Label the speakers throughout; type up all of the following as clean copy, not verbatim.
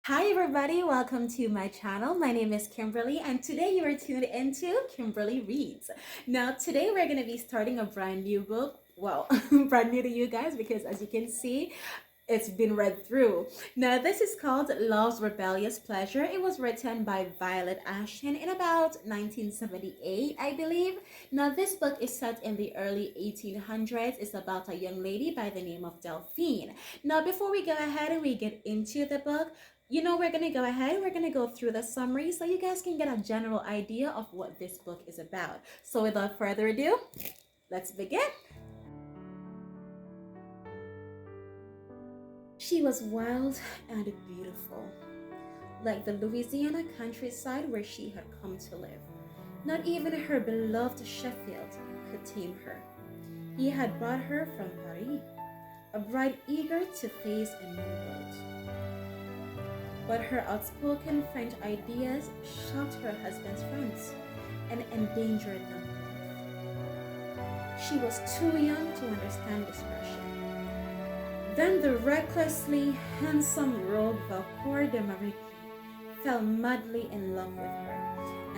Speaker 1: Hi everybody, welcome to my channel. My name is Kimberly and today you are tuned into Kimberly Reads. Now today we're going to be starting a brand new book. Well, brand new to you guys because as you can see, it's been read through. Now this is called Love's Rebellious Pleasure. It was written by Violet Ashton in about 1978, I believe. Now this book is set in the early 1800s. It's about a young lady by the name of Delphine. Now before we go ahead and we get into the book, we're going to go ahead and we're going to go through the summary so you guys can get a general idea of what this book is about. So without further ado, let's begin. She was wild and beautiful, like the Louisiana countryside where she had come to live. Not even her beloved Sheffield could tame her. He had brought her from Paris, a bride eager to face a new world. But her outspoken French ideas shocked her husband's friends and endangered them both. She was too young to understand discretion. Then the recklessly handsome rogue Valcour de Mariquis fell madly in love with her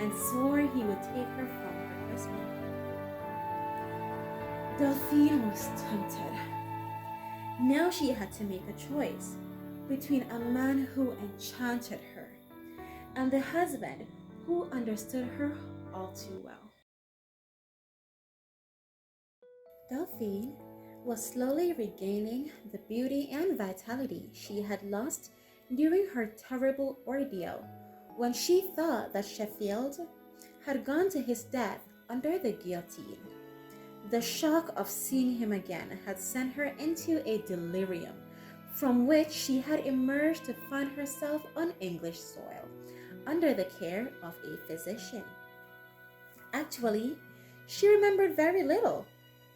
Speaker 1: and swore he would take her from her husband. Delphine was tempted. Now she had to make a choice between a man who enchanted her and the husband who understood her all too well. Delphine was slowly regaining the beauty and vitality she had lost during her terrible ordeal when she thought that Sheffield had gone to his death under the guillotine. The shock of seeing him again had sent her into a delirium from which she had emerged to find herself on English soil, under the care of a physician. Actually, she remembered very little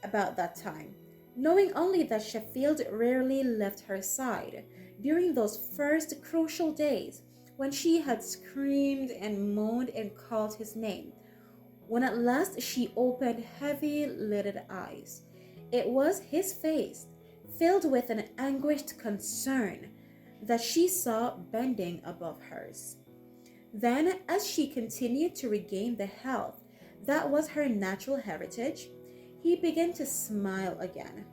Speaker 1: about that time, knowing only that Sheffield rarely left her side during those first crucial days when she had screamed and moaned and called his name. When at last she opened heavy-lidded eyes, it was his face, filled with an anguished concern, that she saw bending above hers. Then, as she continued to regain the health that was her natural heritage, he began to smile again,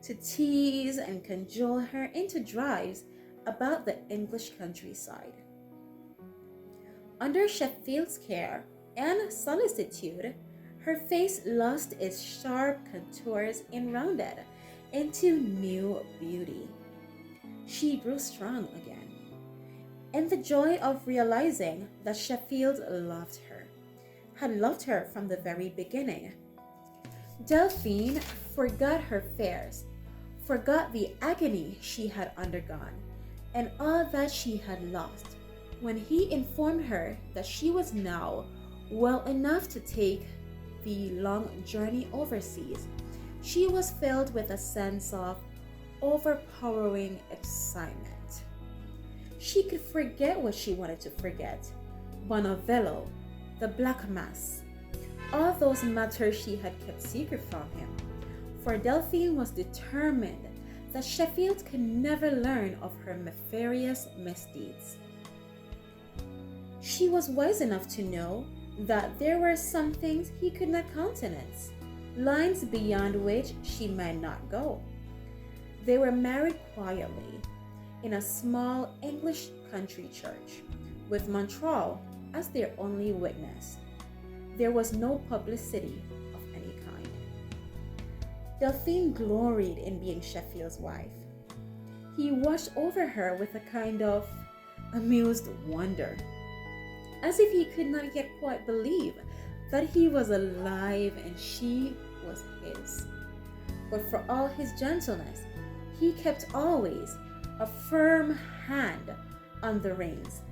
Speaker 1: to tease and cajole her into drives about the English countryside. Under Sheffield's care and solicitude, her face lost its sharp contours and rounded into new beauty. She grew strong again, in the joy of realizing that Sheffield loved her, had loved her from the very beginning. Delphine forgot her fears, forgot the agony she had undergone, and all that she had lost, when he informed her that she was now well enough to take the long journey overseas. She was filled with a sense of overpowering excitement. She could forget what she wanted to forget. Bonavello, the Black Mass, all those matters she had kept secret from him. For Delphine was determined that Sheffield could never learn of her nefarious misdeeds. She was wise enough to know that there were some things he could not countenance, lines beyond which she might not go. They were married quietly in a small English country church, with Montreal as their only witness. There was no publicity of any kind. Delphine gloried in being Sheffield's wife. He watched over her with a kind of amused wonder, as if he could not yet quite believe that he was alive and she was his. But for all his gentleness, he kept always a firm hand on the reins.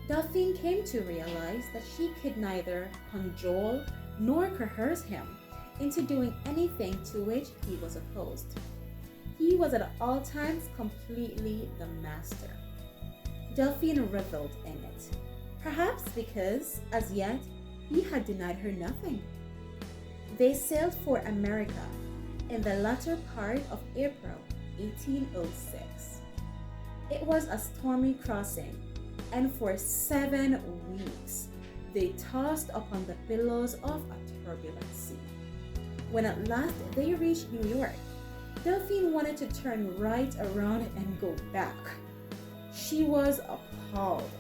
Speaker 1: Delphine came to realize that she could neither cajole nor coerce him into doing anything to which he was opposed. He was at all times completely the master. Delphine reveled in it, perhaps because, as yet, he had denied her nothing. They sailed for America in the latter part of April 1806. It was a stormy crossing, and for 7 weeks they tossed upon the billows of a turbulent sea. When at last they reached New York, Delphine wanted to turn right around and go back. She was appalled,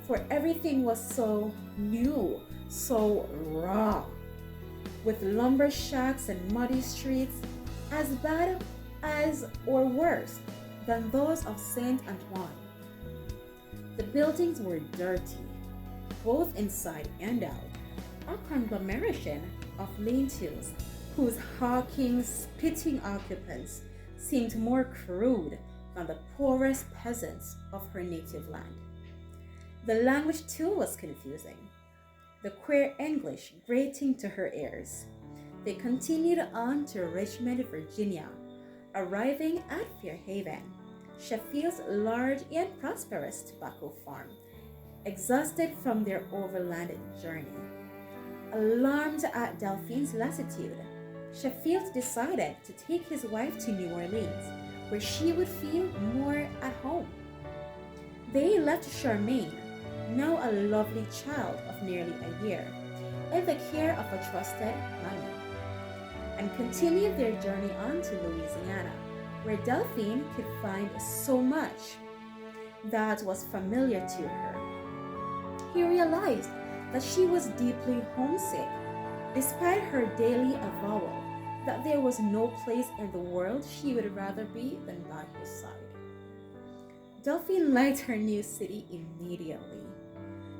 Speaker 1: for everything was so new, so raw, with lumber shacks and muddy streets as bad as or worse than those of Saint Antoine. The buildings were dirty, both inside and out, a conglomeration of lean-tos whose hawking, spitting occupants seemed more crude than the poorest peasants of her native land. The language too was confusing, the queer English grating to her ears. They continued on to Richmond, Virginia, arriving at Fairhaven, Sheffield's large and prosperous tobacco farm. Exhausted from their overland journey, alarmed at Delphine's lassitude, Sheffield decided to take his wife to New Orleans, where she would feel more at home. They left Charmaine, now a lovely child of nearly a year, in the care of a trusted nanny, and continued their journey on to Louisiana, where Delphine could find so much that was familiar to her. He realized that she was deeply homesick, despite her daily avowal that there was no place in the world she would rather be than by his side. Delphine liked her new city immediately,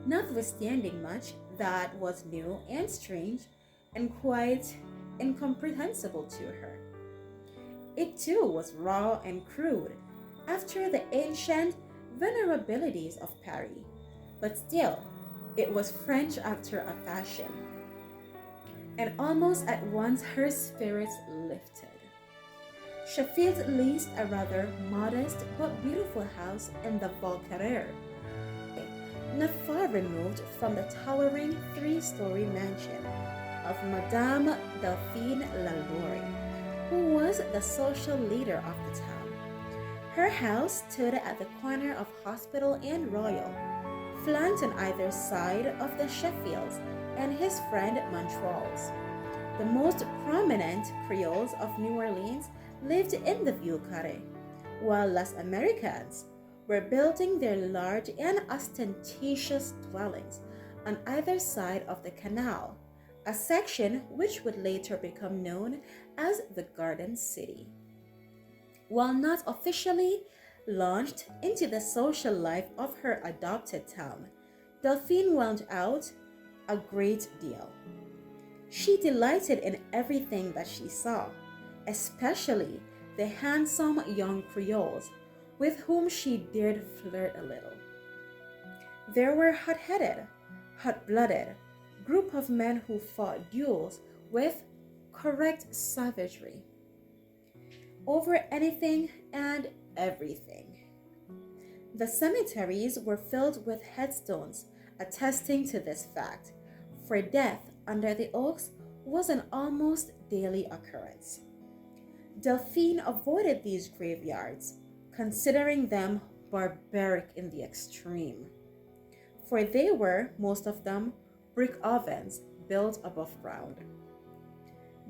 Speaker 1: notwithstanding much that was new and strange and quite incomprehensible to her. It too was raw and crude, after the ancient venerabilities of Paris, but still, it was French after a fashion. And almost at once her spirits lifted. Sheffield leased a rather modest but beautiful house in the Valcarrère, not far removed from the towering three-story mansion of Madame Delphine Lalaurie, who was the social leader of the town. Her house stood at the corner of Hospital and Royal, flanked on either side of the Sheffields and his friend Montrol's. The most prominent Creoles of New Orleans lived in the Vieux Carré, while Les Americans were building their large and ostentatious dwellings on either side of the canal, a section which would later become known as the Garden City. While not officially launched into the social life of her adopted town, Delphine went out a great deal. She delighted in everything that she saw, especially the handsome young Creoles with whom she dared flirt a little. There were hot-headed, hot-blooded group of men who fought duels with correct savagery over anything and everything. The cemeteries were filled with headstones attesting to this fact, for death under the oaks was an almost daily occurrence. Delphine avoided these graveyards, considering them barbaric in the extreme, for they were, most of them, brick ovens built above ground.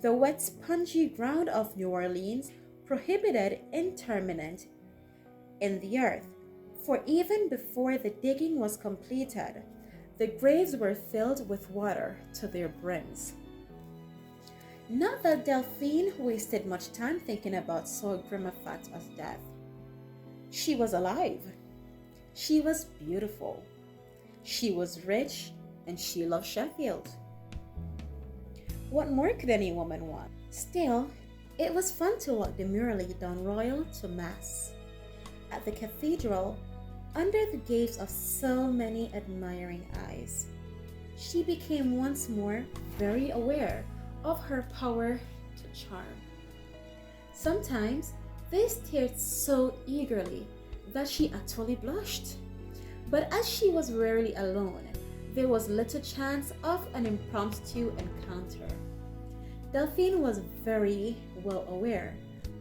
Speaker 1: The wet, spongy ground of New Orleans prohibited interment in the earth, for even before the digging was completed, the graves were filled with water to their brims. Not that Delphine wasted much time thinking about so grim a fact as death. She was alive. She was beautiful. She was rich, and she loved Sheffield. What more could any woman want? Still, it was fun to walk demurely down Royal to Mass. At the cathedral, under the gaze of so many admiring eyes, she became once more very aware of her power to charm. Sometimes they stared so eagerly that she actually blushed. But as she was rarely alone, there was little chance of an impromptu encounter. Delphine was very well aware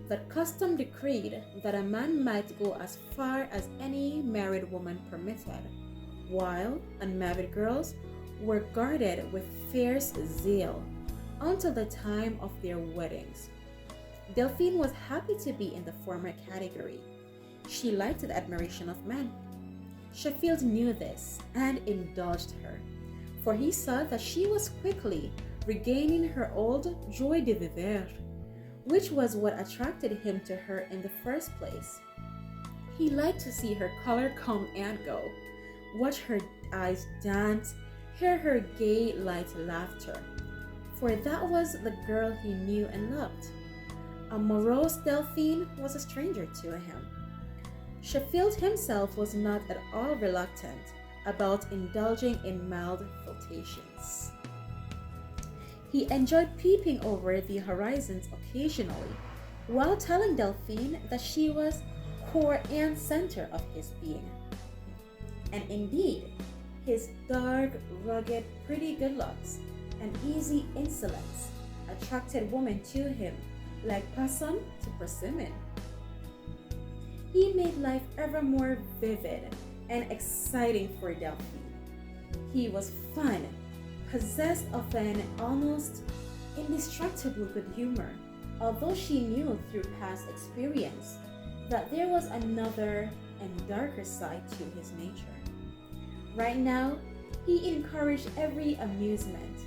Speaker 1: that custom decreed that a man might go as far as any married woman permitted, while unmarried girls were guarded with fierce zeal until the time of their weddings. Delphine was happy to be in the former category. She liked the admiration of men. Sheffield knew this and indulged her, for he saw that she was quickly regaining her old joie de vivre, which was what attracted him to her in the first place. He liked to see her color come and go, watch her eyes dance, hear her gay, light laughter, for that was the girl he knew and loved. A morose Delphine was a stranger to him. Sheffield himself was not at all reluctant about indulging in mild flirtations. He enjoyed peeping over the horizons occasionally, while telling Delphine that she was core and center of his being. And indeed, his dark, rugged, pretty good looks and easy insolence attracted women to him like possum to persimmon. He made life ever more vivid and exciting for Delphine. He was fun, possessed of an almost indestructible good humor, although she knew through past experience that there was another and darker side to his nature. Right now, he encouraged every amusement,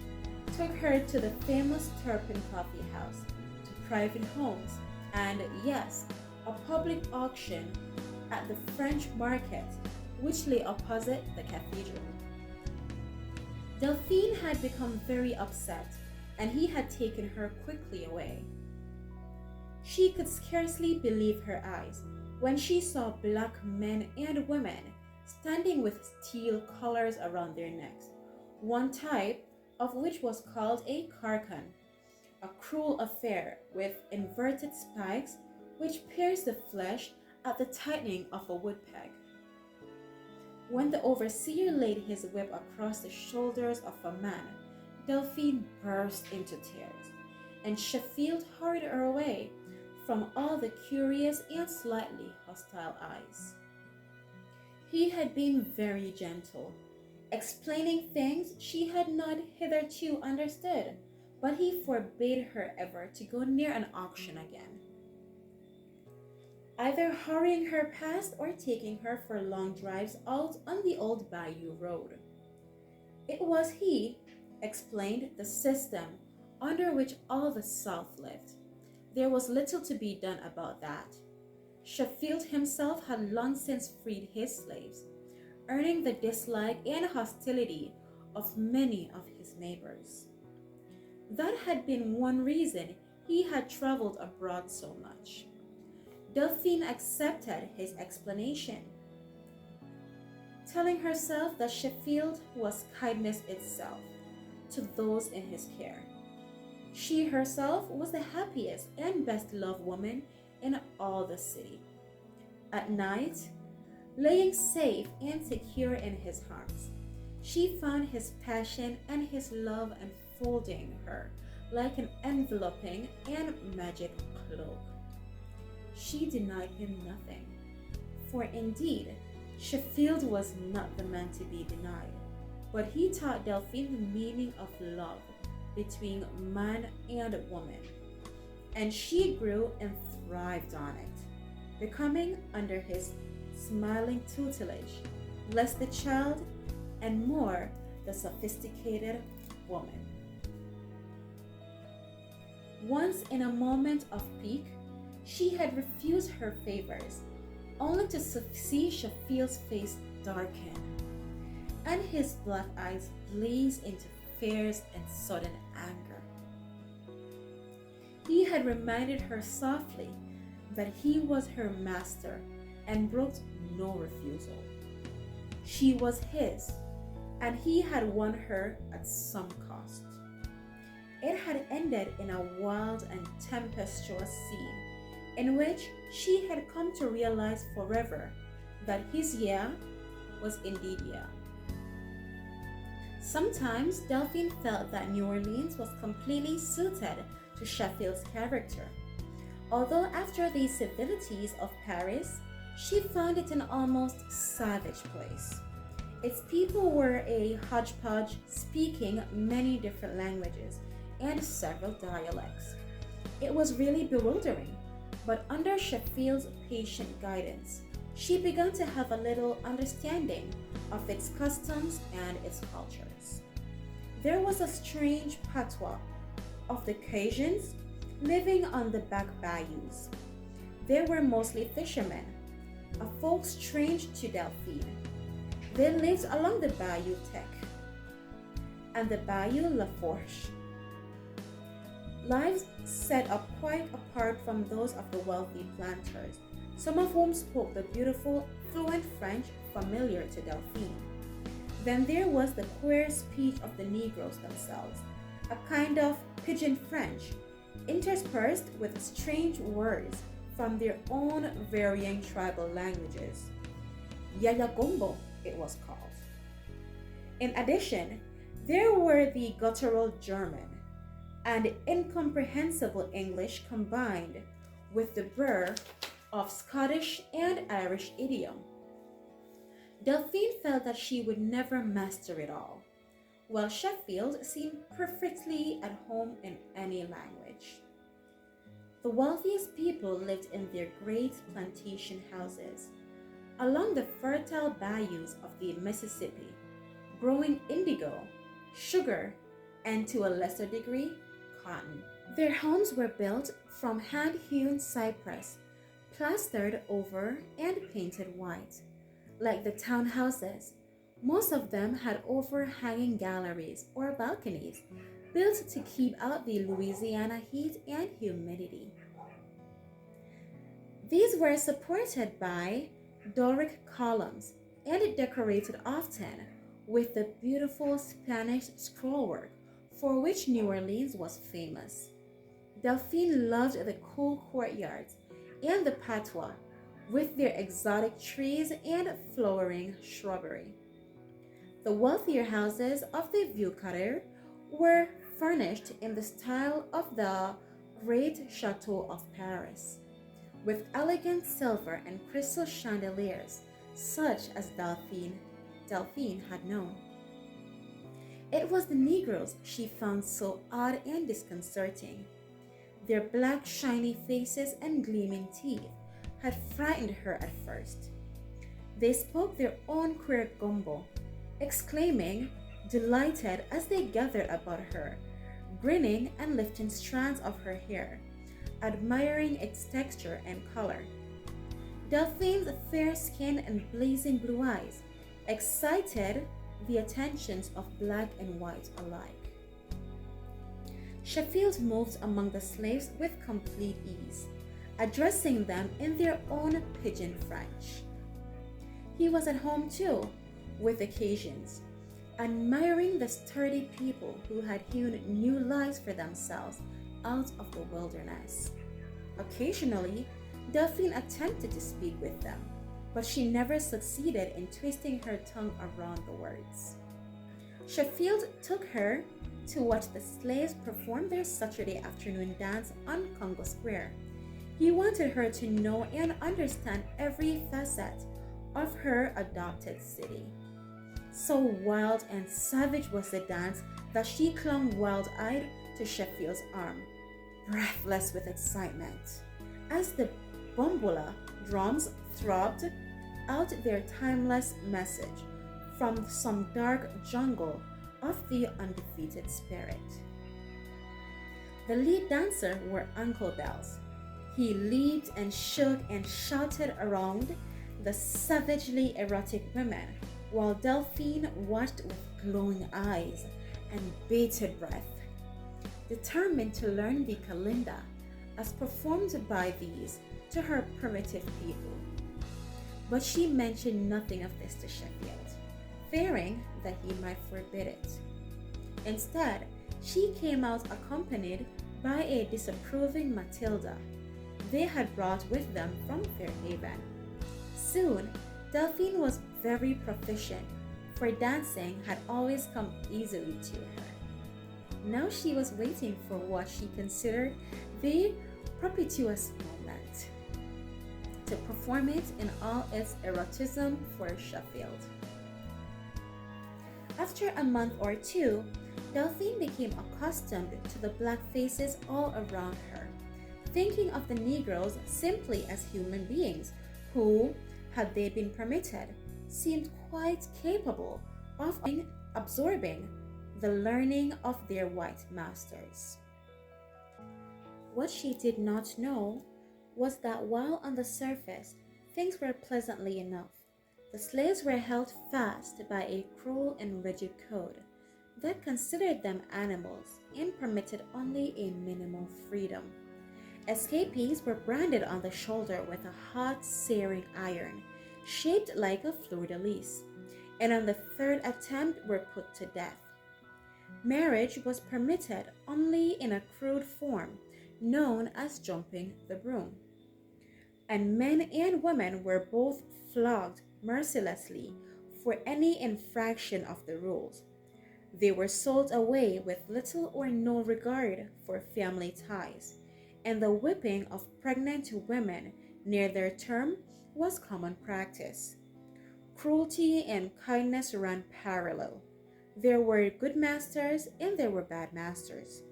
Speaker 1: took her to the famous Turpin Coffee House, to private homes, and yes, a public auction at the French Market, which lay opposite the cathedral. Delphine had become very upset, and he had taken her quickly away. She could scarcely believe her eyes when she saw black men and women standing with steel collars around their necks, one type of which was called a carcan, a cruel affair with inverted spikes which pierced the flesh at the tightening of a wood peg. When the overseer laid his whip across the shoulders of a man, Delphine burst into tears, and Sheffield hurried her away from all the curious and slightly hostile eyes. He had been very gentle, explaining things she had not hitherto understood, but he forbade her ever to go near an auction again, either hurrying her past or taking her for long drives out on the old bayou road. It was, he explained, the system under which all the South lived. There was little to be done about that. Sheffield himself had long since freed his slaves, earning the dislike and hostility of many of his neighbors. That had been one reason he had traveled abroad so much. Delphine accepted his explanation, telling herself that Sheffield was kindness itself to those in his care. She herself was the happiest and best loved woman in all the city. At night, laying safe and secure in his arms, she found his passion and his love enfolding her like an enveloping and magic cloak. She denied him nothing, for indeed, Sheffield was not the man to be denied, but he taught Delphine the meaning of love between man and woman, and she grew and thrived on it, becoming, under his smiling tutelage, less the child and more the sophisticated woman. Once in a moment of pique, she had refused her favors, only to see Sheffield's face darken, and his black eyes blaze into fierce and sudden anger. He had reminded her softly that he was her master and brooked no refusal. She was his, and he had won her at some cost. It had ended in a wild and tempestuous scene in which she had come to realize forever that his yeah was indeed yeah. Sometimes Delphine felt that New Orleans was completely suited to Sheffield's character, Although after the civilities of Paris, she found it an almost savage place. Its people were a hodgepodge speaking many different languages and several dialects. It was really bewildering, but under Sheffield's patient guidance, she began to have a little understanding of its customs and its cultures. There was a strange patois of the Cajuns living on the back bayous. They were mostly fishermen, a folk strange to Delphine. They lived along the Bayou Tech and the Bayou La Fourche, lives set up quite apart from those of the wealthy planters, some of whom spoke the beautiful, fluent French familiar to Delphine. Then there was the queer speech of the Negroes themselves, a kind of pidgin French, interspersed with strange words from their own varying tribal languages. Yayagombo, it was called. In addition, there were the guttural German and incomprehensible English combined with the burr of Scottish and Irish idiom. Delphine felt that she would never master it all, while Sheffield seemed perfectly at home in any language. The wealthiest people lived in their great plantation houses along the fertile bayous of the Mississippi, growing indigo, sugar, and to a lesser degree, cotton. Their homes were built from hand-hewn cypress, plastered over and painted white. Like the townhouses, most of them had overhanging galleries or balconies built to keep out the Louisiana heat and humidity. These were supported by Doric columns and decorated often with the beautiful Spanish scrollwork for which New Orleans was famous. Delphine loved the cool courtyards and the patois with their exotic trees and flowering shrubbery. The wealthier houses of the Vieux Carré were furnished in the style of the great chateaux of Paris, with elegant silver and crystal chandeliers such as Delphine had known. It was the Negroes she found so odd and disconcerting. Their black shiny faces and gleaming teeth had frightened her at first. They spoke their own queer gumbo, exclaiming, delighted as they gathered about her, grinning and lifting strands of her hair, admiring its texture and color. Delphine's fair skin and blazing blue eyes excited the attentions of black and white alike. Sheffield moved among the slaves with complete ease, addressing them in their own pidgin French. He was at home too, with the Cajuns, admiring the sturdy people who had hewn new lives for themselves out of the wilderness. Occasionally, Delphine attempted to speak with them, but she never succeeded in twisting her tongue around the words. Sheffield took her to watch the slaves perform their Saturday afternoon dance on Congo Square. He wanted her to know and understand every facet of her adopted city. So wild and savage was the dance that she clung wild-eyed to Sheffield's arm, breathless with excitement, as the bumbola drums throbbed out their timeless message from some dark jungle of the undefeated spirit. The lead dancer wore ankle bells. He leaped and shook and shouted around the savagely erotic women, while Delphine watched with glowing eyes and bated breath, determined to learn the kalinda as performed by these to her primitive people. But she mentioned nothing of this to Sheffield, fearing that he might forbid it. Instead, she came out accompanied by a disapproving Matilda they had brought with them from Fairhaven. Soon, Delphine was very proficient, for dancing had always come easily to her. Now she was waiting for what she considered the propitious moment to perform it in all its erotism for Sheffield. After a month or two, Delphine became accustomed to the black faces all around her, thinking of the Negroes simply as human beings who, had they been permitted, seemed quite capable of absorbing the learning of their white masters. What she did not know was that while on the surface things were pleasantly enough, the slaves were held fast by a cruel and rigid code that considered them animals and permitted only a minimal freedom. Escapees were branded on the shoulder with a hot, searing iron, shaped like a fleur-de-lis, and on the third attempt were put to death. Marriage was permitted only in a crude form, known as jumping the broom. And men and women were both flogged mercilessly for any infraction of the rules. They were sold away with little or no regard for family ties, and the whipping of pregnant women near their term was common practice. Cruelty and kindness ran parallel. There were good masters and there were bad masters,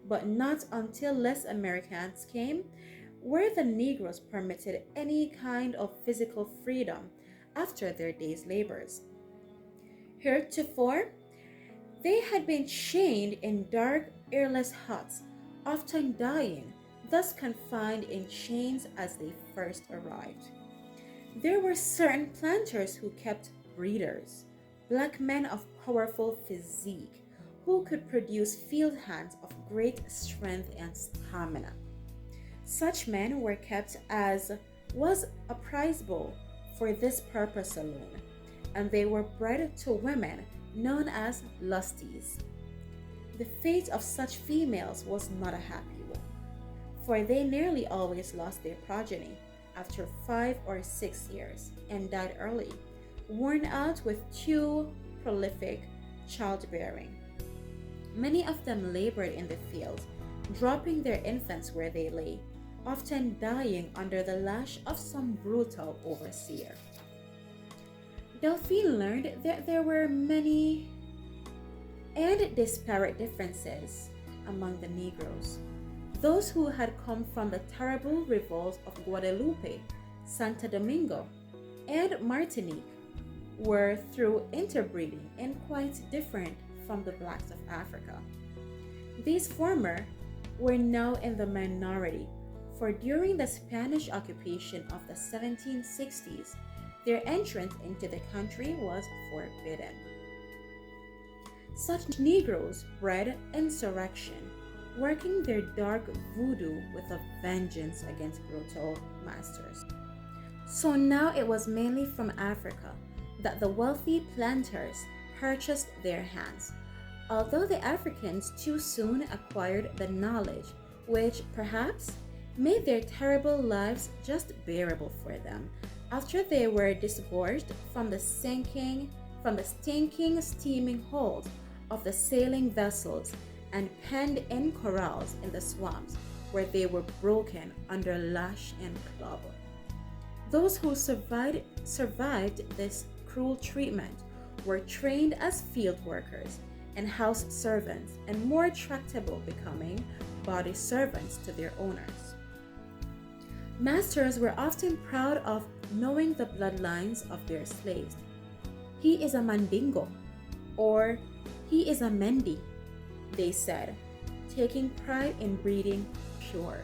Speaker 1: but not until less Americans came were the Negroes permitted any kind of physical freedom after their day's labors. Heretofore, they had been chained in dark, airless huts, often dying, thus confined in chains as they first arrived. There were certain planters who kept breeders, black men of powerful physique, who could produce field hands of great strength and stamina. Such men were kept as was appraisable for this purpose alone, and they were bred to women known as lusties. The fate of such females was not a happy one, for they nearly always lost their progeny after 5 or 6 years and died early, worn out with too prolific childbearing. Many of them labored in the field, dropping their infants where they lay, often dying under the lash of some brutal overseer. Delphine learned that there were many and disparate differences among the Negroes. Those who had come from the terrible revolts of Guadeloupe, Santo Domingo, and Martinique were, through interbreeding, and quite different from the blacks of Africa. These former were now in the minority, for during the Spanish occupation of the 1760s, their entrance into the country was forbidden. Such Negroes bred insurrection, working their dark voodoo with a vengeance against brutal masters. So now it was mainly from Africa that the wealthy planters purchased their hands, although the Africans too soon acquired the knowledge which perhaps made their terrible lives just bearable for them after they were disgorged from the stinking, steaming hold of the sailing vessels and penned in corrals in the swamps where they were broken under lash and club. Those who survived this cruel treatment were trained as field workers and house servants, and more tractable, becoming body servants to their owners. Masters were often proud of knowing the bloodlines of their slaves. "He is a Mandingo," or "he is a Mendi," they said, taking pride in breeding pure.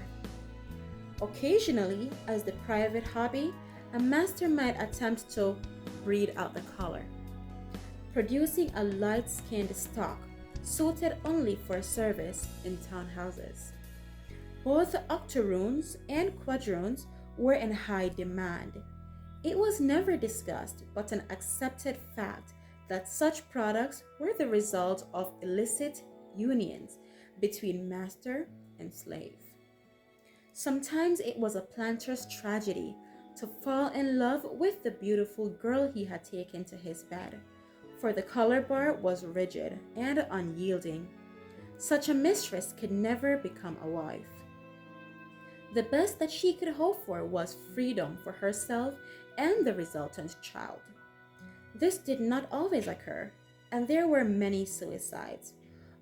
Speaker 1: Occasionally, as the private hobby, a master might attempt to breed out the color, producing a light-skinned stock suited only for service in townhouses. Both octoroons and quadroons were in high demand. It was never discussed, but an accepted fact, that such products were the result of illicit unions between master and slave. Sometimes it was a planter's tragedy to fall in love with the beautiful girl he had taken to his bed, for the color bar was rigid and unyielding. Such a mistress could never become a wife. The best that she could hope for was freedom for herself and the resultant child. This did not always occur, and there were many suicides,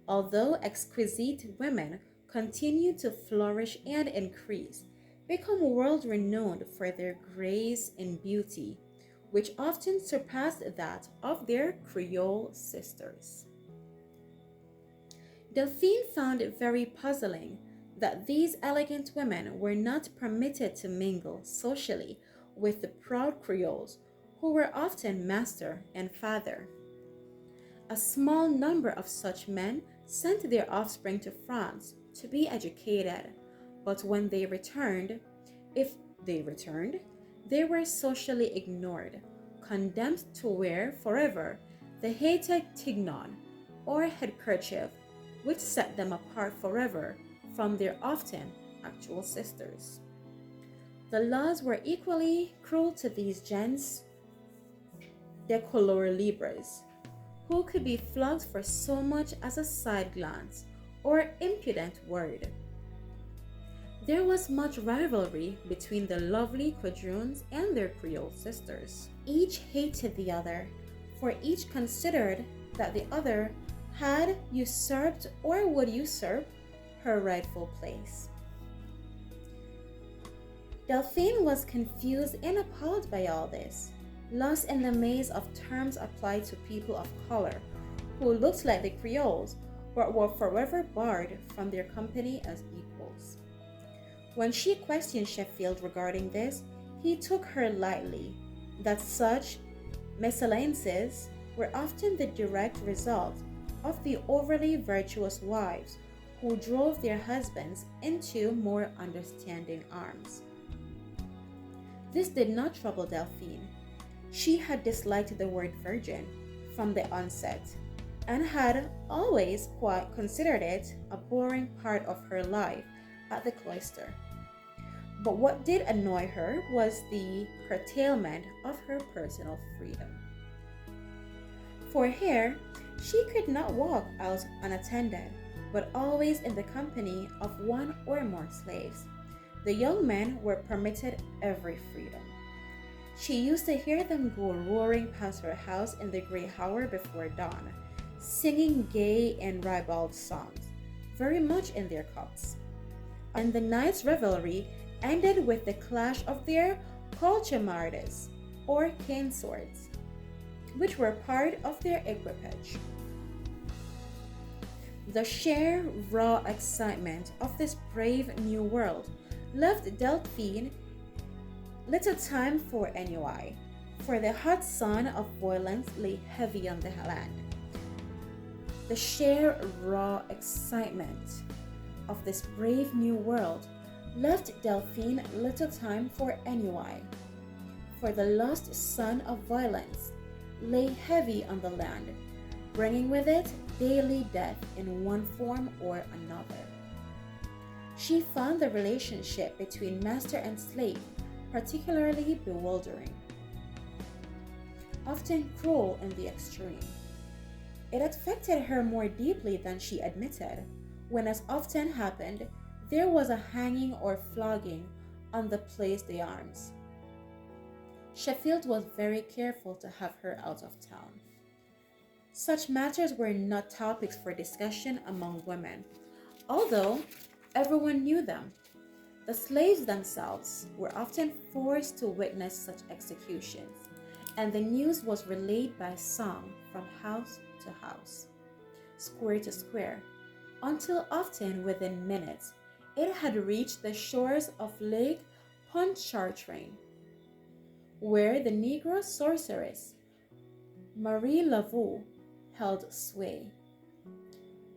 Speaker 1: although exquisite women continued to flourish and increase, become world renowned for their grace and beauty, which often surpassed that of their Creole sisters. Delphine found it very puzzling that these elegant women were not permitted to mingle socially with the proud Creoles, who were often master and father. A small number of such men sent their offspring to France to be educated, but when they returned, if they returned, they were socially ignored, condemned to wear forever the hated tignon or headkerchief, which set them apart forever from their often actual sisters. The laws were equally cruel to these gens de couleur libres, who could be flogged for so much as a side glance or impudent word. There was much rivalry between the lovely quadroons and their Creole sisters. Each hated the other, for each considered that the other had usurped or would usurp her rightful place. Delphine was confused and appalled by all this, lost in the maze of terms applied to people of color who looked like the Creoles but were forever barred from their company as equals. When she questioned Sheffield regarding this, he took her lightly, that such mésalliances were often the direct result of the overly virtuous wives who drove their husbands into more understanding arms. This did not trouble Delphine. She had disliked the word virgin from the onset and had always quite considered it a boring part of her life at the cloister. But what did annoy her was the curtailment of her personal freedom. For here, she could not walk out unattended, but always in the company of one or more slaves. The young men were permitted every freedom. She used to hear them go roaring past her house in the grey hour before dawn, singing gay and ribald songs, very much in their cups. And the night's revelry ended with the clash of their colchamardas, or cane swords, which were part of their equipage. The sheer, raw excitement of this brave new world left Delphine little time for ennui, for the hot sun of violence lay heavy on the land. The sheer, raw excitement of this brave new world left Delphine little time for ennui, for the lost sun of violence lay heavy on the land, bringing with it daily death in one form or another. She found the relationship between master and slave particularly bewildering, often cruel in the extreme. It affected her more deeply than she admitted, when, as often happened, there was a hanging or flogging on the place d'armes. Sheffield was very careful to have her out of town. Such matters were not topics for discussion among women, although everyone knew them. The slaves themselves were often forced to witness such executions, and the news was relayed by song from house to house, square to square, until often within minutes it had reached the shores of Lake Pontchartrain, where the Negro sorceress Marie Laveau held sway.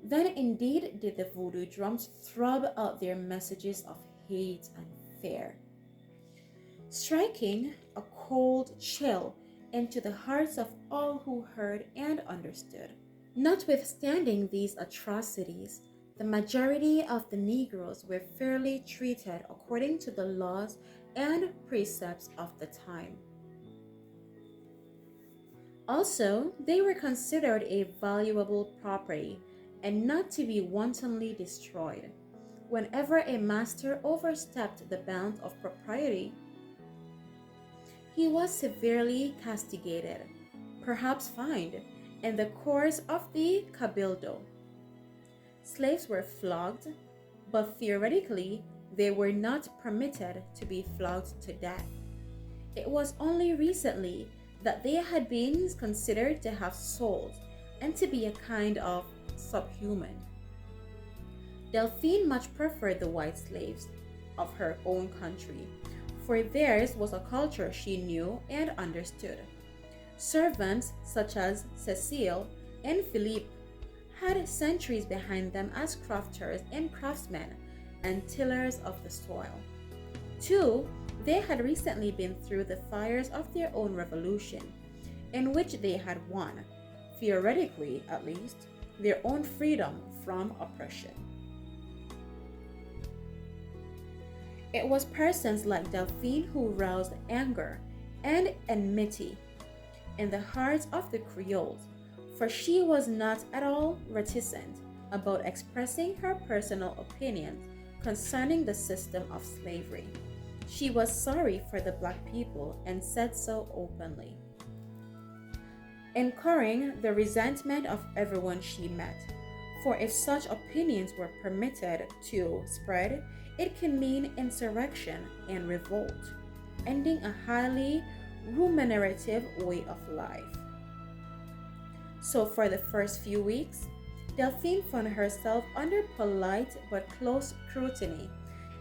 Speaker 1: Then indeed did the voodoo drums throb out their messages of hate and fear, striking a cold chill into the hearts of all who heard and understood. Notwithstanding these atrocities, the majority of the Negroes were fairly treated according to the laws and precepts of the time. Also, they were considered a valuable property and not to be wantonly destroyed, Whenever a master overstepped the bounds of propriety, he was severely castigated, perhaps fined, in the course of the cabildo. Slaves were flogged, but theoretically, they were not permitted to be flogged to death. It was only recently that they had been considered to have souls and to be a kind of subhuman. Delphine much preferred the white slaves of her own country, for theirs was a culture she knew and understood. Servants such as Cecile and Philippe had centuries behind them as crafters and craftsmen and tillers of the soil. Two, they had recently been through the fires of their own revolution, in which they had won, theoretically at least, their own freedom from oppression. It was persons like Delphine who roused anger and enmity in the hearts of the Creoles, for she was not at all reticent about expressing her personal opinions concerning the system of slavery. She was sorry for the black people and said so openly, incurring the resentment of everyone she met. For if such opinions were permitted to spread, it can mean insurrection and revolt, ending a highly remunerative way of life. So for the first few weeks, Delphine found herself under polite but close scrutiny,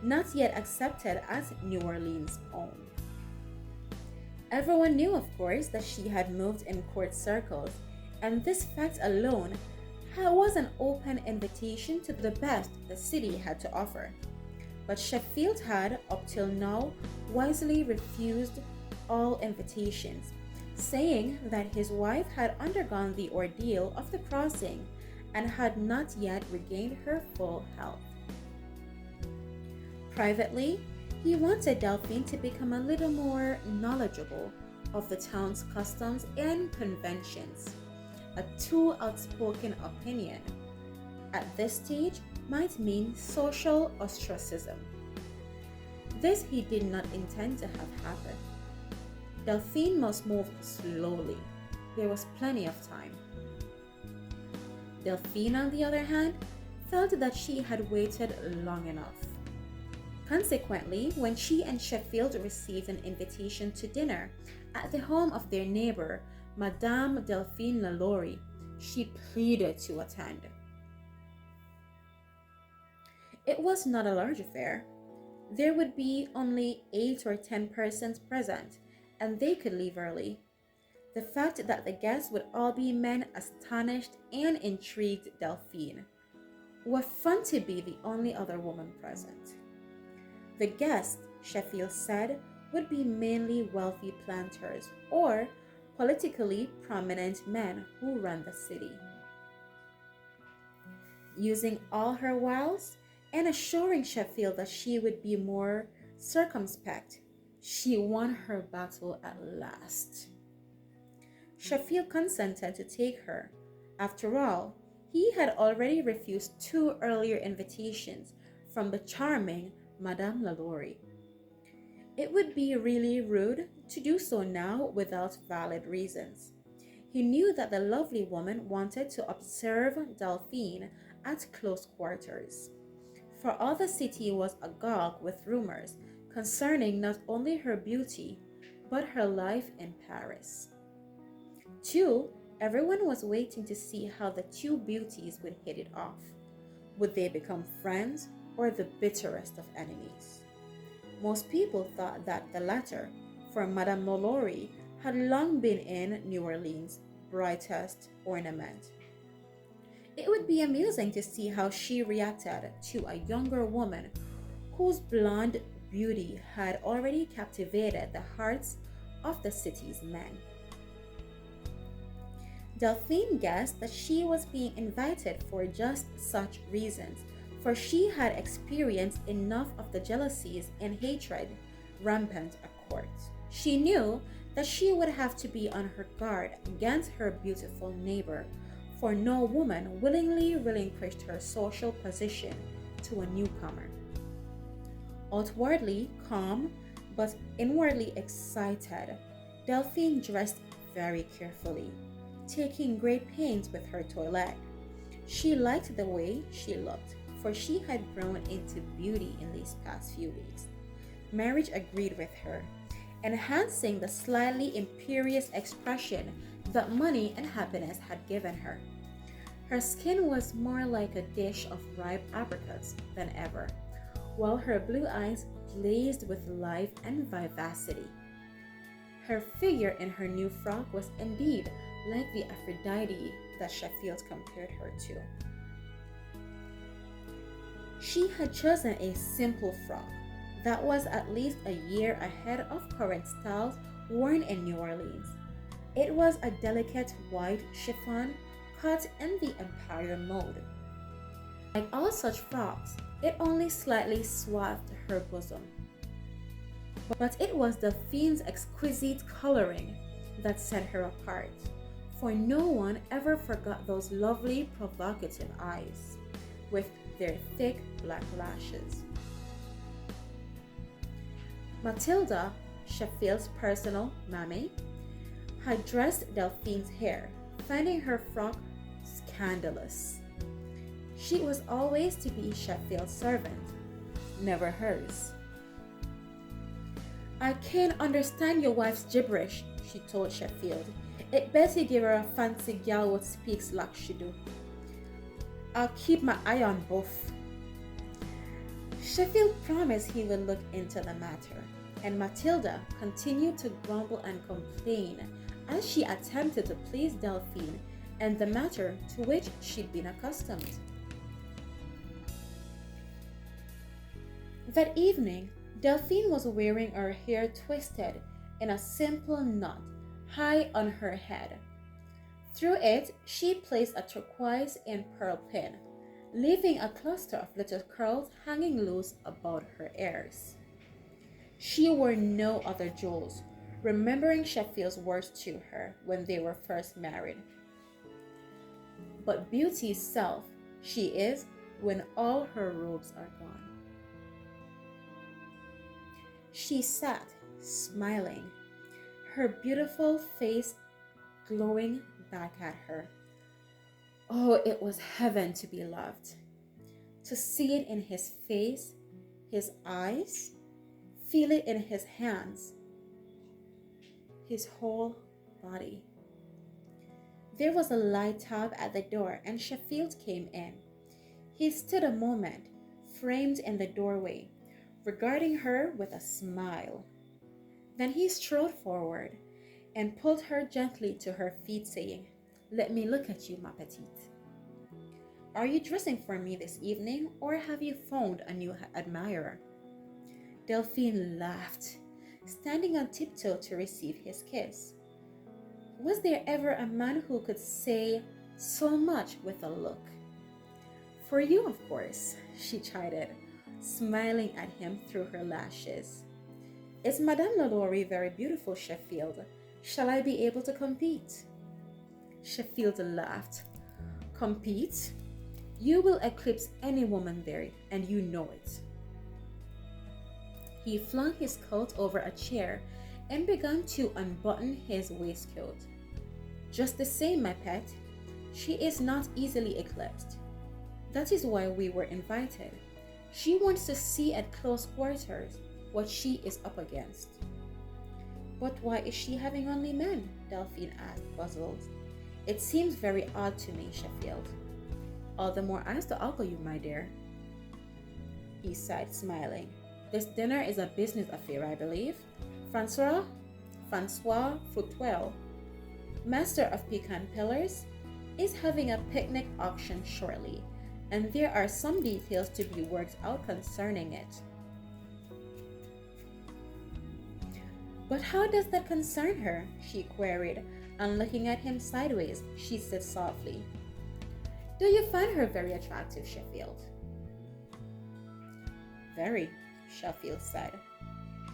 Speaker 1: not yet accepted as New Orleans' own. Everyone knew, of course, that she had moved in court circles, and this fact alone was an open invitation to the best the city had to offer. But Sheffield had, up till now, wisely refused all invitations, saying that his wife had undergone the ordeal of the crossing and had not yet regained her full health. Privately, he wanted Delphine to become a little more knowledgeable of the town's customs and conventions. A too outspoken opinion at this stage might mean social ostracism. This he did not intend to have happen. Delphine must move slowly. There was plenty of time. Delphine, on the other hand, felt that she had waited long enough. Consequently, when she and Sheffield received an invitation to dinner at the home of their neighbor, Madame Delphine Lalaurie, she pleaded to attend. It was not a large affair. There would be only 8 or 10 persons present, and they could leave early. The fact that the guests would all be men astonished and intrigued Delphine. What fun to be the only other woman present. The guests, Sheffield said, would be mainly wealthy planters or politically prominent men who ran the city. Using all her wiles and assuring Sheffield that she would be more circumspect, she won her battle at last. Sheffield consented to take her. After all, he had already refused 2 earlier invitations from the charming Madame Lalaurie. It would be really rude to do so now without valid reasons. He knew that the lovely woman wanted to observe Delphine at close quarters, for all the city was agog with rumors concerning not only her beauty, but her life in Paris. 2, everyone was waiting to see how the 2 beauties would hit it off. Would they become friends or the bitterest of enemies? Most people thought that the latter, for Madame Lalaurie had long been in New Orleans' brightest ornament. It would be amusing to see how she reacted to a younger woman whose blonde beauty had already captivated the hearts of the city's men. Delphine guessed that she was being invited for just such reasons, for she had experienced enough of the jealousies and hatred rampant at court. She knew that she would have to be on her guard against her beautiful neighbor, for no woman willingly relinquished her social position to a newcomer. Outwardly calm, but inwardly excited, Delphine dressed very carefully, taking great pains with her toilette. She liked the way she looked, for she had grown into beauty in these past few weeks. Marriage agreed with her, enhancing the slightly imperious expression that money and happiness had given her. Her skin was more like a dish of ripe apricots than ever, while her blue eyes blazed with life and vivacity. Her figure in her new frock was indeed like the Aphrodite that Sheffield compared her to. She had chosen a simple frock that was at least a year ahead of current styles worn in New Orleans. It was a delicate white chiffon cut in the Empire mode. Like all such frocks, it only slightly swathed her bosom. But it was Delphine's exquisite coloring that set her apart, for no one ever forgot those lovely, provocative eyes with their thick black lashes. Matilda, Sheffield's personal mammy, had dressed Delphine's hair, finding her frock scandalous. She was always to be Sheffield's servant, never hers. "I can't understand your wife's gibberish," she told Sheffield. "It better give her a fancy gal what speaks like she do. I'll keep my eye on both." Sheffield promised he would look into the matter, and Matilda continued to grumble and complain as she attempted to please Delphine and the matter to which she'd been accustomed. That evening, Delphine was wearing her hair twisted in a simple knot high on her head. Through it, she placed a turquoise and pearl pin, leaving a cluster of little curls hanging loose about her ears. She wore no other jewels, remembering Sheffield's words to her when they were first married. "But beauty's self she is when all her robes are gone." She sat, smiling, her beautiful face glowing back at her. Oh, it was heaven to be loved. To see it in his face, his eyes, feel it in his hands, his whole body. There was a light tap at the door and Sheffield came in. He stood a moment, framed in the doorway, regarding her with a smile. Then he strode forward and pulled her gently to her feet, saying, "Let me look at you, ma petite. Are you dressing for me this evening, or have you found a new admirer?" Delphine laughed, standing on tiptoe to receive his kiss. Was there ever a man who could say so much with a look? "For you, of course," she chided, smiling at him through her lashes. "Is Madame Lalaurie very beautiful, Sheffield? Shall I be able to compete?" Sheffield laughed. "Compete? You will eclipse any woman there, and you know it." He flung his coat over a chair and began to unbutton his waistcoat. "Just the same, my pet, she is not easily eclipsed. That is why we were invited. She wants to see at close quarters what she is up against." "But why is she having only men?" Delphine asked, puzzled. "It seems very odd to me, Sheffield." "All the more eyes to ogle you, my dear." He sighed, smiling. "This dinner is a business affair, I believe. Francois Frutoil, master of Pecan Pillars, is having a picnic auction shortly, and there are some details to be worked out concerning it." "But how does that concern her?" she queried, and looking at him sideways, she said softly, "Do you find her very attractive, Sheffield?" "Very," Sheffield said.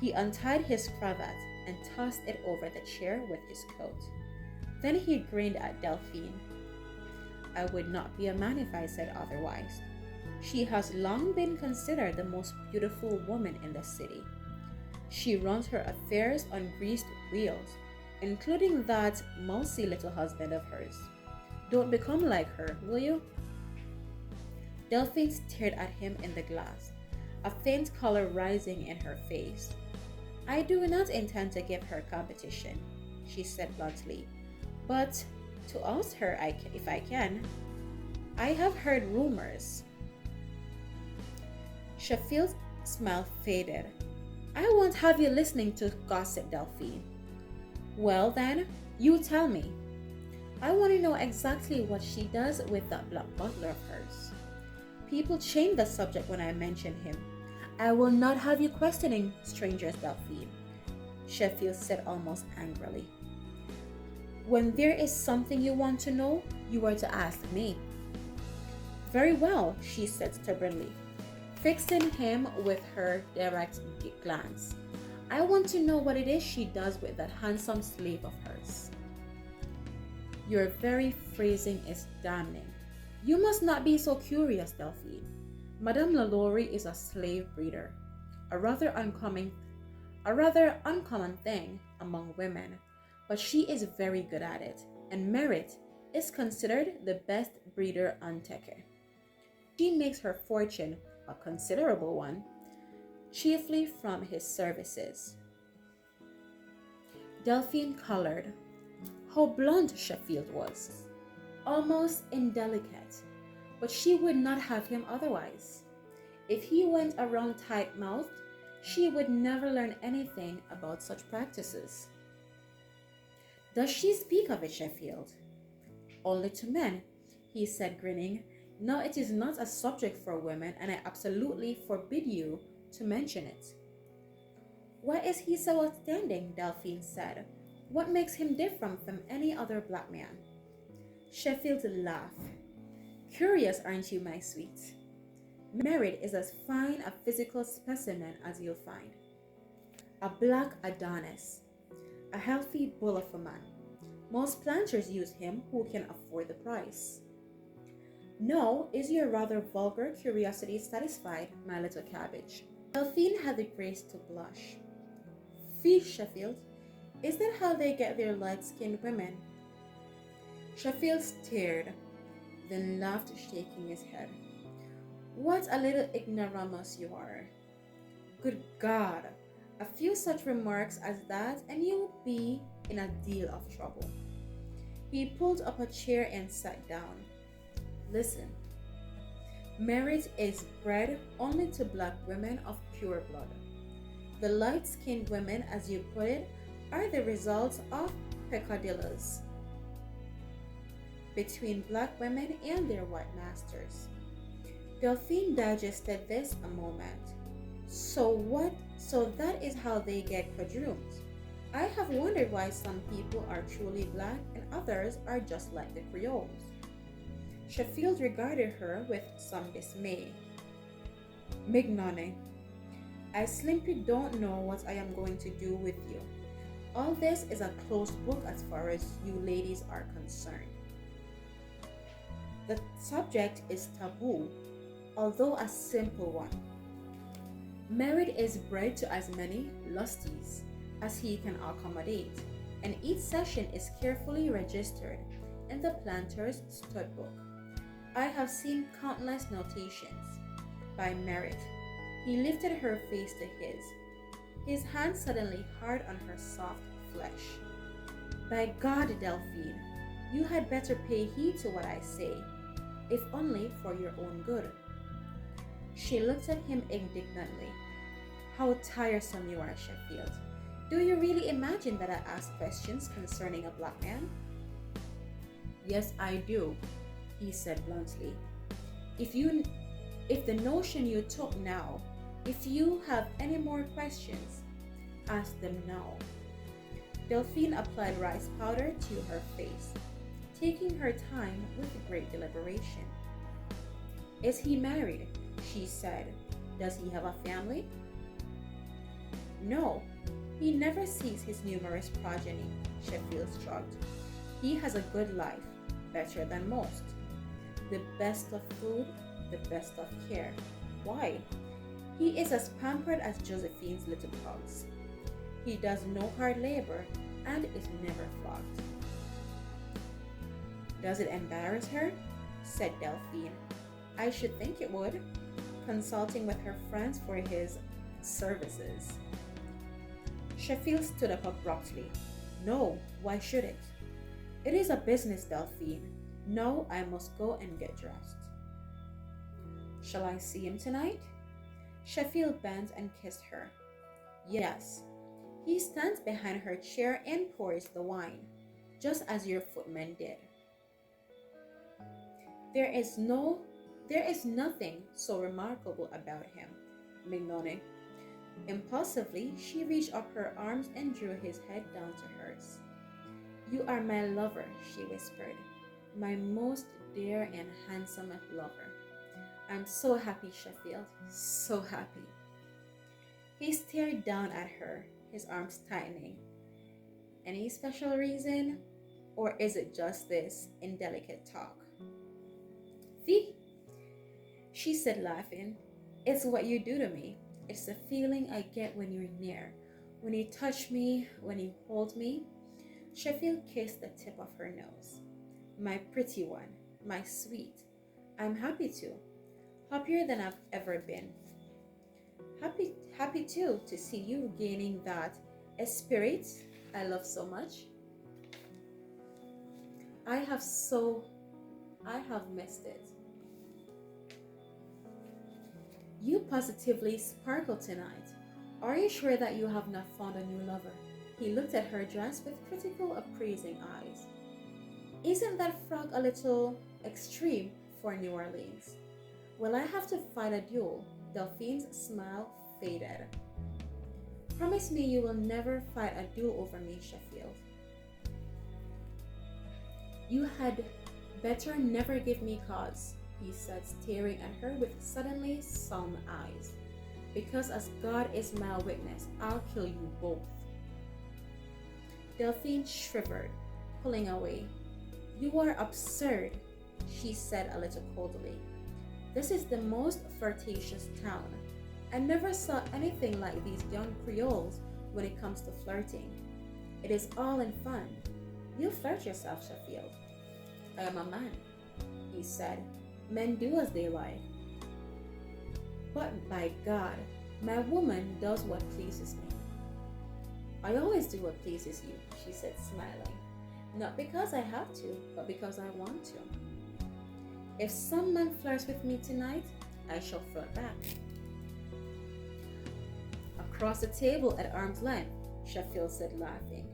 Speaker 1: He untied his cravat and tossed it over the chair with his coat. Then he grinned at Delphine. "I would not be a man if I said otherwise." She has long been considered the most beautiful woman in the city. She runs her affairs on greased wheels, including that mousy little husband of hers. Don't become like her, will you? Delphine stared at him in the glass, a faint color rising in her face. I do not intend to give her competition, she said bluntly, but to oust her if I can. I have heard rumors. Sheffield's smile faded. I won't have you listening to gossip, Delphine. Well then, you tell me. I want to know exactly what she does with that black butler of hers. People change the subject when I mention him. I will not have you questioning strangers, Delphine, Sheffield said almost angrily. When there is something you want to know, you are to ask me. Very well, she said stubbornly, fixing him with her direct glance. I want to know what it is she does with that handsome slave of hers. Your very phrasing is damning. You must not be so curious, Delphine. Madame Lalaurie is a slave breeder, a rather uncommon thing among women, but she is very good at it, and Merit is considered the best breeder on Teke. She makes her fortune, a considerable one, chiefly from his services. Delphine colored. How blunt Sheffield was, almost indelicate, but she would not have him otherwise. If he went around tight-mouthed, she would never learn anything about such practices. Does she speak of it, Sheffield? Only to men, he said, grinning. No, it is not a subject for women, and I absolutely forbid you to mention it. Why is he so outstanding? Delphine said. What makes him different from any other black man? Sheffield laughed. Curious, aren't you, my sweet? Merit is as fine a physical specimen as you'll find. A black Adonis, a healthy bull of a man. Most planters use him who can afford the price. Now, is your rather vulgar curiosity satisfied, my little cabbage? Delphine had the grace to blush. Fie, Sheffield, is that how they get their light-skinned women? Sheffield stared, then laughed, shaking his head. What a little ignoramus you are. Good God, a few such remarks as that and you'll be in a deal of trouble. He pulled up a chair and sat down. Listen, Merit is bred only to black women of pure blood. The light-skinned women, as you put it, are the result of peccadillos between black women and their white masters. Delphine digested this a moment. So that is how they get quadroons. I have wondered why some people are truly black and others are just like the Creoles. Sheffield regarded her with some dismay. Mignonne, I simply don't know what I am going to do with you. All this is a closed book as far as you ladies are concerned. The subject is taboo, although a simple one. Merit is bred to as many lusties as he can accommodate, and each session is carefully registered in the planter's stud book. I have seen countless notations by Merit. He lifted her face to his hand suddenly hard on her soft flesh. By God, Delphine, you had better pay heed to what I say, if only for your own good. She looked at him indignantly. How tiresome you are, Sheffield. Do you really imagine that I ask questions concerning a black man? Yes, I do, he said bluntly. If the notion you took now, if you have any more questions, ask them now. Delphine applied rice powder to her face, taking her time with great deliberation. Is he married? She said. Does he have a family? No, he never sees his numerous progeny, Sheffield shrugged. He has a good life, better than most. The best of food, the best of care. Why? He is as pampered as Josephine's little pugs. He does no hard labor and is never flogged. Does it embarrass her? Said Delphine. I should think it would, consulting with her friends for his services. Sheffield stood up abruptly. No, why should it? It is a business, Delphine. No, I must go and get dressed. Shall I see him tonight? Sheffield bent and kissed her. Yes. He stands behind her chair and pours the wine, just as your footman did. There is nothing so remarkable about him, Mignone. Impulsively, she reached up her arms and drew his head down to hers. You are my lover, she whispered, my most dear and handsome lover. I'm so happy, Sheffield, so happy. He stared down at her, his arms tightening. Any special reason? Or is it just this indelicate talk? See? She said, laughing. It's what you do to me. It's the feeling I get when you're near. When you touch me, when you hold me. Sheffield kissed the tip of her nose. My pretty one, my sweet. I'm happy too. Happier than I've ever been. Happy too to see you gaining that esprit I love so much. I have missed it. You positively sparkle tonight. Are you sure that you have not found a new lover? He looked at her dress with critical, appraising eyes. Isn't that frock a little extreme for New Orleans? Will I have to fight a duel? Delphine's smile faded. Promise me you will never fight a duel over me, Sheffield. You had better never give me cause, he said, staring at her with suddenly solemn eyes. Because as God is my witness, I'll kill you both. Delphine shivered, pulling away. You are absurd, she said a little coldly. This is the most flirtatious town. I never saw anything like these young Creoles when it comes to flirting. It is all in fun. You flirt yourself, Sheffield. I am a man, he said. Men do as they like. But by God, my woman does what pleases me. I always do what pleases you, she said, smiling. Not because I have to, but because I want to. If some man flirts with me tonight, I shall flirt back. Across the table at arm's length, Sheffield said, laughing.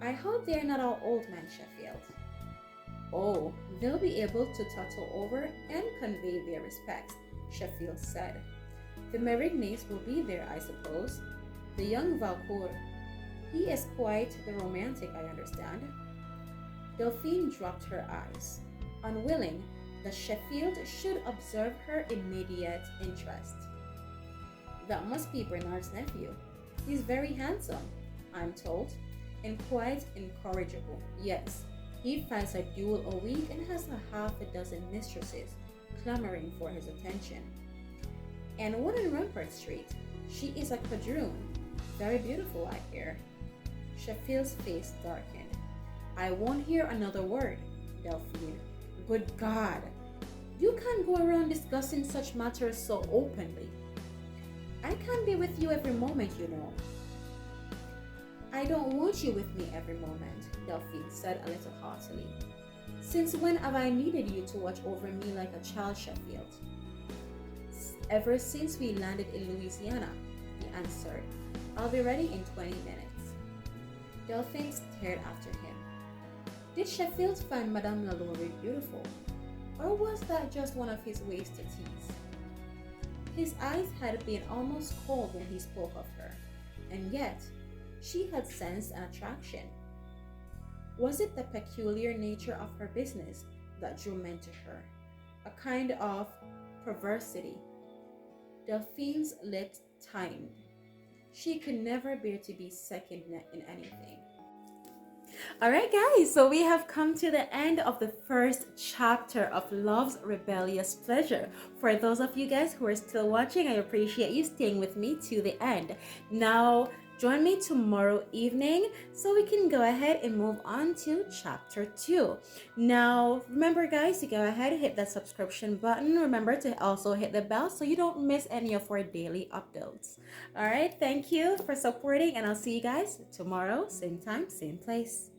Speaker 1: I hope they are not all old men, Sheffield. Oh, they'll be able to tuttle over and convey their respects, Sheffield said. The Merignes will be there, I suppose. The young Valcourt. He is quite the romantic, I understand. Delphine dropped her eyes, unwilling that Sheffield should observe her immediate interest. That must be Bernard's nephew. He's very handsome, I'm told, and quite incorrigible. Yes, he fights a duel a week and has a half a dozen mistresses clamoring for his attention. And one in Rampart Street. She is a quadroon. Very beautiful, I hear. Sheffield's face darkened. I won't hear another word, Delphine. Good God! You can't go around discussing such matters so openly. I can't be with you every moment, you know. I don't want you with me every moment, Delphine said a little haughtily. Since when have I needed you to watch over me like a child, Sheffield? Ever since we landed in Louisiana, he answered. I'll be ready in 20 minutes. Delphine stared after him. Did Sheffield find Madame Lalaurie beautiful? Or was that just one of his ways to tease? His eyes had been almost cold when he spoke of her, and yet she had sensed an attraction. Was it the peculiar nature of her business that drew men to her? A kind of perversity? Delphine's lips tightened. She could never bear to be second in anything. All right, guys, so we have come to the end of the first chapter of Love's Rebellious Pleasure. For those of you guys who are still watching, I appreciate you staying with me to the end. Now, join me tomorrow evening so we can go ahead and move on to chapter 2. Now, remember, guys, to go ahead and hit that subscription button. Remember to also hit the bell so you don't miss any of our daily uploads. All right, thank you for supporting, and I'll see you guys tomorrow, same time, same place.